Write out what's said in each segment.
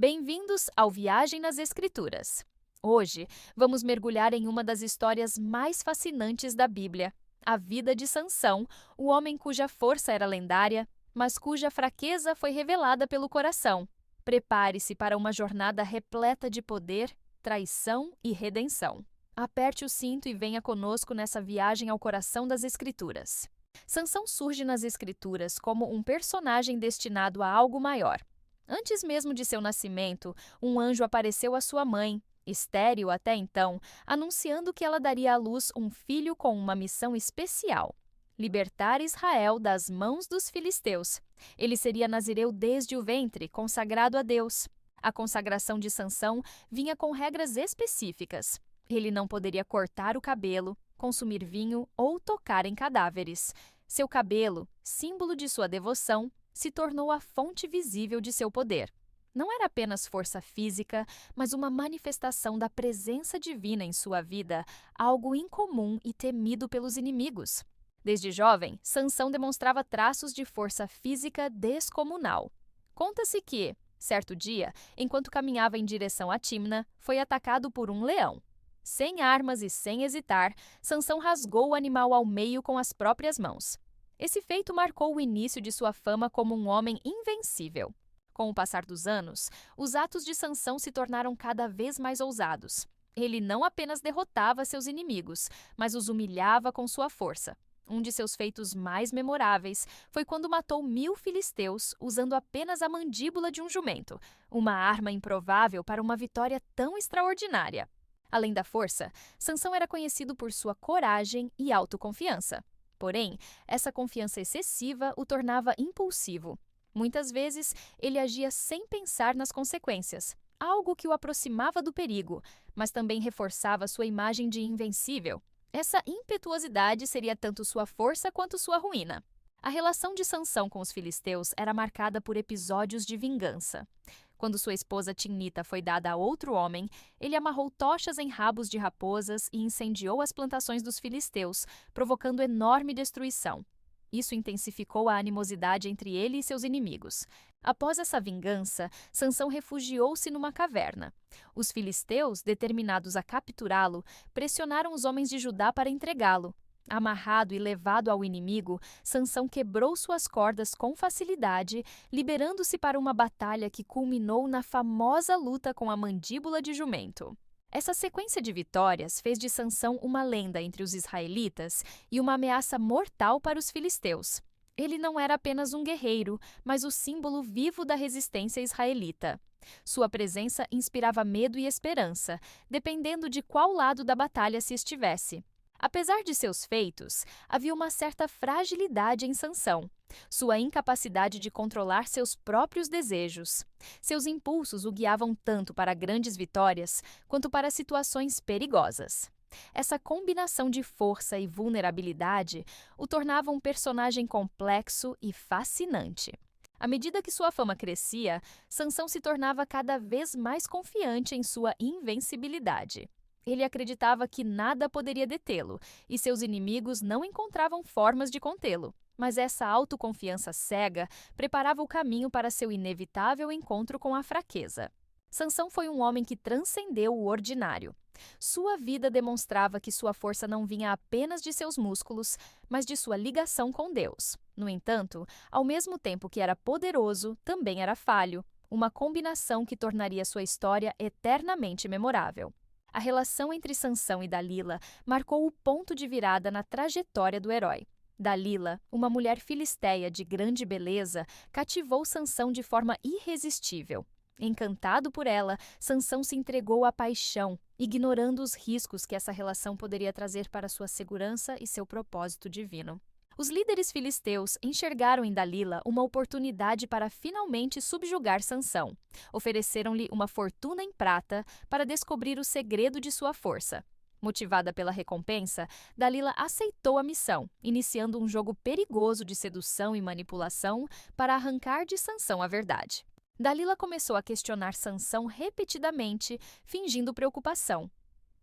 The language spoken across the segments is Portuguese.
Bem-vindos ao Viagem nas Escrituras. Hoje, vamos mergulhar em uma das histórias mais fascinantes da Bíblia, a vida de Sansão, o homem cuja força era lendária, mas cuja fraqueza foi revelada pelo coração. Prepare-se para uma jornada repleta de poder, traição e redenção. Aperte o cinto e venha conosco nessa viagem ao coração das Escrituras. Sansão surge nas Escrituras como um personagem destinado a algo maior. Antes mesmo de seu nascimento, um anjo apareceu à sua mãe, estéril até então, anunciando que ela daria à luz um filho com uma missão especial: libertar Israel das mãos dos filisteus. Ele seria nazireu desde o ventre, consagrado a Deus. A consagração de Sansão vinha com regras específicas. Ele não poderia cortar o cabelo, consumir vinho ou tocar em cadáveres. Seu cabelo, símbolo de sua devoção, se tornou a fonte visível de seu poder. Não era apenas força física, mas uma manifestação da presença divina em sua vida, algo incomum e temido pelos inimigos. Desde jovem, Sansão demonstrava traços de força física descomunal. Conta-se que, certo dia, enquanto caminhava em direção a Tímna, foi atacado por um leão. Sem armas e sem hesitar, Sansão rasgou o animal ao meio com as próprias mãos. Esse feito marcou o início de sua fama como um homem invencível. Com o passar dos anos, os atos de Sansão se tornaram cada vez mais ousados. Ele não apenas derrotava seus inimigos, mas os humilhava com sua força. Um de seus feitos mais memoráveis foi quando matou 1000 filisteus usando apenas a mandíbula de um jumento, uma arma improvável para uma vitória tão extraordinária. Além da força, Sansão era conhecido por sua coragem e autoconfiança. Porém, essa confiança excessiva o tornava impulsivo. Muitas vezes, ele agia sem pensar nas consequências, algo que o aproximava do perigo, mas também reforçava sua imagem de invencível. Essa impetuosidade seria tanto sua força quanto sua ruína. A relação de Sansão com os filisteus era marcada por episódios de vingança. Quando sua esposa Timnita foi dada a outro homem, ele amarrou tochas em rabos de raposas e incendiou as plantações dos filisteus, provocando enorme destruição. Isso intensificou a animosidade entre ele e seus inimigos. Após essa vingança, Sansão refugiou-se numa caverna. Os filisteus, determinados a capturá-lo, pressionaram os homens de Judá para entregá-lo. Amarrado e levado ao inimigo, Sansão quebrou suas cordas com facilidade, liberando-se para uma batalha que culminou na famosa luta com a mandíbula de jumento. Essa sequência de vitórias fez de Sansão uma lenda entre os israelitas e uma ameaça mortal para os filisteus. Ele não era apenas um guerreiro, mas o símbolo vivo da resistência israelita. Sua presença inspirava medo e esperança, dependendo de qual lado da batalha se estivesse. Apesar de seus feitos, havia uma certa fragilidade em Sansão, sua incapacidade de controlar seus próprios desejos. Seus impulsos o guiavam tanto para grandes vitórias quanto para situações perigosas. Essa combinação de força e vulnerabilidade o tornava um personagem complexo e fascinante. À medida que sua fama crescia, Sansão se tornava cada vez mais confiante em sua invencibilidade. Ele acreditava que nada poderia detê-lo e seus inimigos não encontravam formas de contê-lo. Mas essa autoconfiança cega preparava o caminho para seu inevitável encontro com a fraqueza. Sansão foi um homem que transcendeu o ordinário. Sua vida demonstrava que sua força não vinha apenas de seus músculos, mas de sua ligação com Deus. No entanto, ao mesmo tempo que era poderoso, também era falho, uma combinação que tornaria sua história eternamente memorável. A relação entre Sansão e Dalila marcou o ponto de virada na trajetória do herói. Dalila, uma mulher filisteia de grande beleza, cativou Sansão de forma irresistível. Encantado por ela, Sansão se entregou à paixão, ignorando os riscos que essa relação poderia trazer para sua segurança e seu propósito divino. Os líderes filisteus enxergaram em Dalila uma oportunidade para finalmente subjugar Sansão. Ofereceram-lhe uma fortuna em prata para descobrir o segredo de sua força. Motivada pela recompensa, Dalila aceitou a missão, iniciando um jogo perigoso de sedução e manipulação para arrancar de Sansão a verdade. Dalila começou a questionar Sansão repetidamente, fingindo preocupação.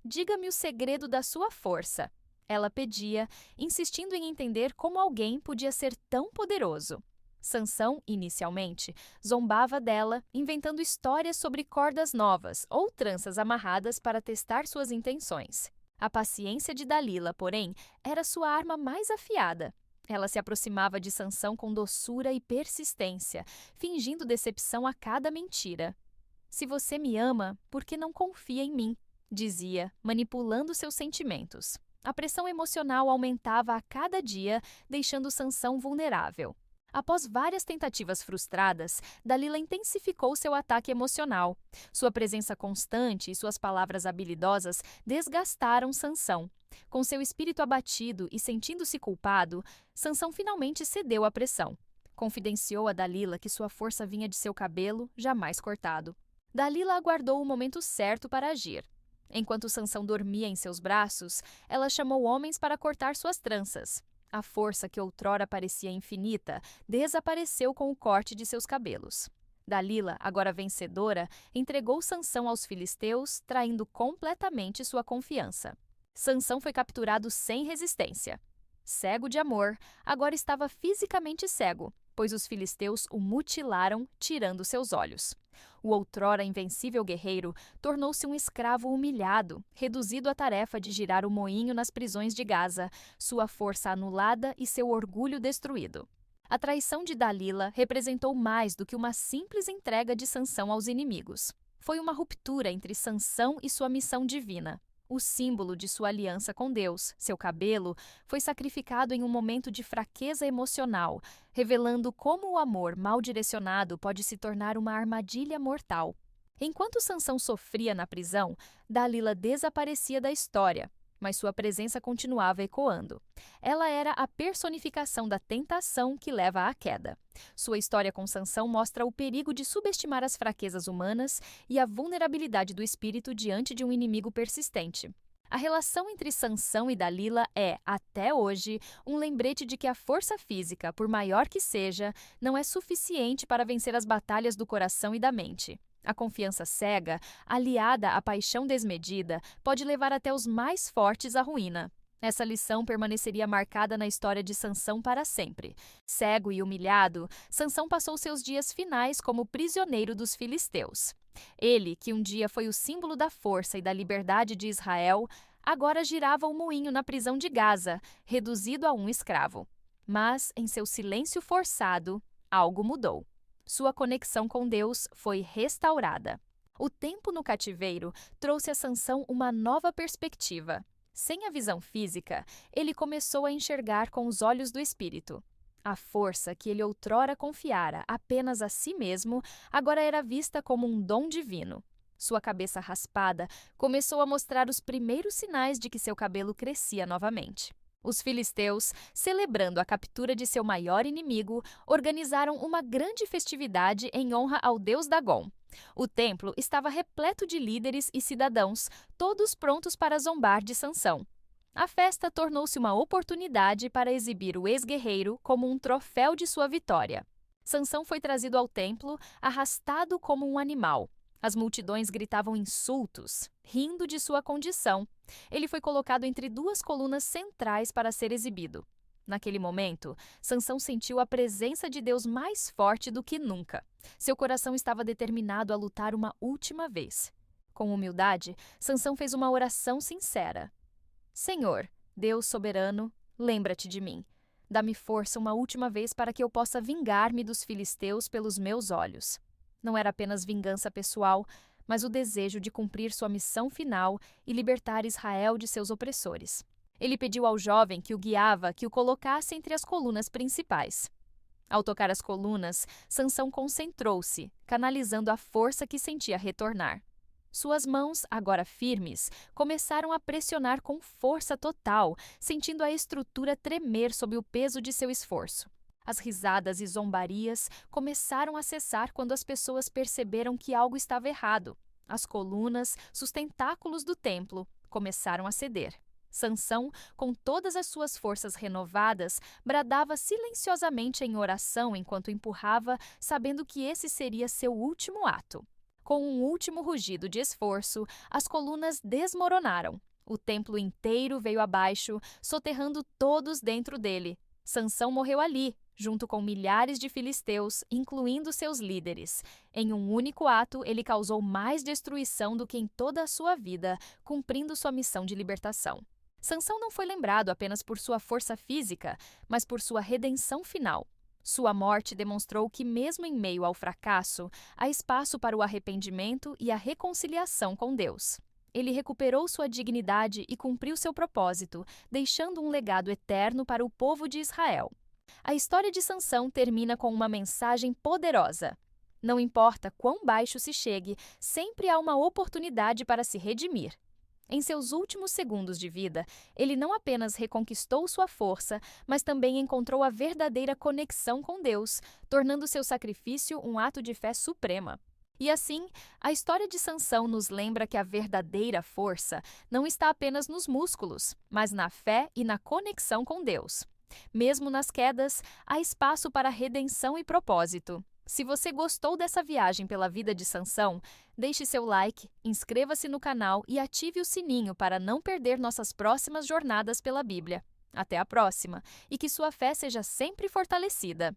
"Diga-me o segredo da sua força", ela pedia, insistindo em entender como alguém podia ser tão poderoso. Sansão, inicialmente, zombava dela, inventando histórias sobre cordas novas ou tranças amarradas para testar suas intenções. A paciência de Dalila, porém, era sua arma mais afiada. Ela se aproximava de Sansão com doçura e persistência, fingindo decepção a cada mentira. "Se você me ama, por que não confia em mim?", dizia, manipulando seus sentimentos. A pressão emocional aumentava a cada dia, deixando Sansão vulnerável. Após várias tentativas frustradas, Dalila intensificou seu ataque emocional. Sua presença constante e suas palavras habilidosas desgastaram Sansão. Com seu espírito abatido e sentindo-se culpado, Sansão finalmente cedeu à pressão. Confidenciou a Dalila que sua força vinha de seu cabelo, jamais cortado. Dalila aguardou o momento certo para agir. Enquanto Sansão dormia em seus braços, ela chamou homens para cortar suas tranças. A força que outrora parecia infinita desapareceu com o corte de seus cabelos. Dalila, agora vencedora, entregou Sansão aos filisteus, traindo completamente sua confiança. Sansão foi capturado sem resistência. Cego de amor, agora estava fisicamente cego, pois os filisteus o mutilaram, tirando seus olhos. O outrora invencível guerreiro tornou-se um escravo humilhado, reduzido à tarefa de girar o moinho nas prisões de Gaza, sua força anulada e seu orgulho destruído. A traição de Dalila representou mais do que uma simples entrega de Sansão aos inimigos. Foi uma ruptura entre Sansão e sua missão divina. O símbolo de sua aliança com Deus, seu cabelo, foi sacrificado em um momento de fraqueza emocional, revelando como o amor mal direcionado pode se tornar uma armadilha mortal. Enquanto Sansão sofria na prisão, Dalila desaparecia da história, mas sua presença continuava ecoando. Ela era a personificação da tentação que leva à queda. Sua história com Sansão mostra o perigo de subestimar as fraquezas humanas e a vulnerabilidade do espírito diante de um inimigo persistente. A relação entre Sansão e Dalila é, até hoje, um lembrete de que a força física, por maior que seja, não é suficiente para vencer as batalhas do coração e da mente. A confiança cega, aliada à paixão desmedida, pode levar até os mais fortes à ruína. Essa lição permaneceria marcada na história de Sansão para sempre. Cego e humilhado, Sansão passou seus dias finais como prisioneiro dos filisteus. Ele, que um dia foi o símbolo da força e da liberdade de Israel, agora girava o moinho na prisão de Gaza, reduzido a um escravo. Mas, em seu silêncio forçado, algo mudou. Sua conexão com Deus foi restaurada. O tempo no cativeiro trouxe a Sansão uma nova perspectiva. Sem a visão física, ele começou a enxergar com os olhos do espírito. A força que ele outrora confiara apenas a si mesmo, agora era vista como um dom divino. Sua cabeça raspada começou a mostrar os primeiros sinais de que seu cabelo crescia novamente. Os filisteus, celebrando a captura de seu maior inimigo, organizaram uma grande festividade em honra ao deus Dagom. O templo estava repleto de líderes e cidadãos, todos prontos para zombar de Sansão. A festa tornou-se uma oportunidade para exibir o ex-guerreiro como um troféu de sua vitória. Sansão foi trazido ao templo, arrastado como um animal. As multidões gritavam insultos, rindo de sua condição. Ele foi colocado entre duas colunas centrais para ser exibido. Naquele momento, Sansão sentiu a presença de Deus mais forte do que nunca. Seu coração estava determinado a lutar uma última vez. Com humildade, Sansão fez uma oração sincera. Senhor, Deus soberano, lembra-te de mim. Dá-me força uma última vez para que eu possa vingar-me dos filisteus pelos meus olhos. Não era apenas vingança pessoal, mas o desejo de cumprir sua missão final e libertar Israel de seus opressores. Ele pediu ao jovem que o guiava que o colocasse entre as colunas principais. Ao tocar as colunas, Sansão concentrou-se, canalizando a força que sentia retornar. Suas mãos, agora firmes, começaram a pressionar com força total, sentindo a estrutura tremer sob o peso de seu esforço. As risadas e zombarias começaram a cessar quando as pessoas perceberam que algo estava errado. As colunas, sustentáculos do templo, começaram a ceder. Sansão, com todas as suas forças renovadas, bradava silenciosamente em oração enquanto empurrava, sabendo que esse seria seu último ato. Com um último rugido de esforço, as colunas desmoronaram. O templo inteiro veio abaixo, soterrando todos dentro dele. Sansão morreu ali, junto com milhares de filisteus, incluindo seus líderes. Em um único ato, ele causou mais destruição do que em toda a sua vida, cumprindo sua missão de libertação. Sansão não foi lembrado apenas por sua força física, mas por sua redenção final. Sua morte demonstrou que, mesmo em meio ao fracasso, há espaço para o arrependimento e a reconciliação com Deus. Ele recuperou sua dignidade e cumpriu seu propósito, deixando um legado eterno para o povo de Israel. A história de Sansão termina com uma mensagem poderosa. Não importa quão baixo se chegue, sempre há uma oportunidade para se redimir. Em seus últimos segundos de vida, ele não apenas reconquistou sua força, mas também encontrou a verdadeira conexão com Deus, tornando seu sacrifício um ato de fé suprema. E assim, a história de Sansão nos lembra que a verdadeira força não está apenas nos músculos, mas na fé e na conexão com Deus. Mesmo nas quedas, há espaço para redenção e propósito. Se você gostou dessa viagem pela vida de Sansão, deixe seu like, inscreva-se no canal e ative o sininho para não perder nossas próximas jornadas pela Bíblia. Até a próxima, e que sua fé seja sempre fortalecida.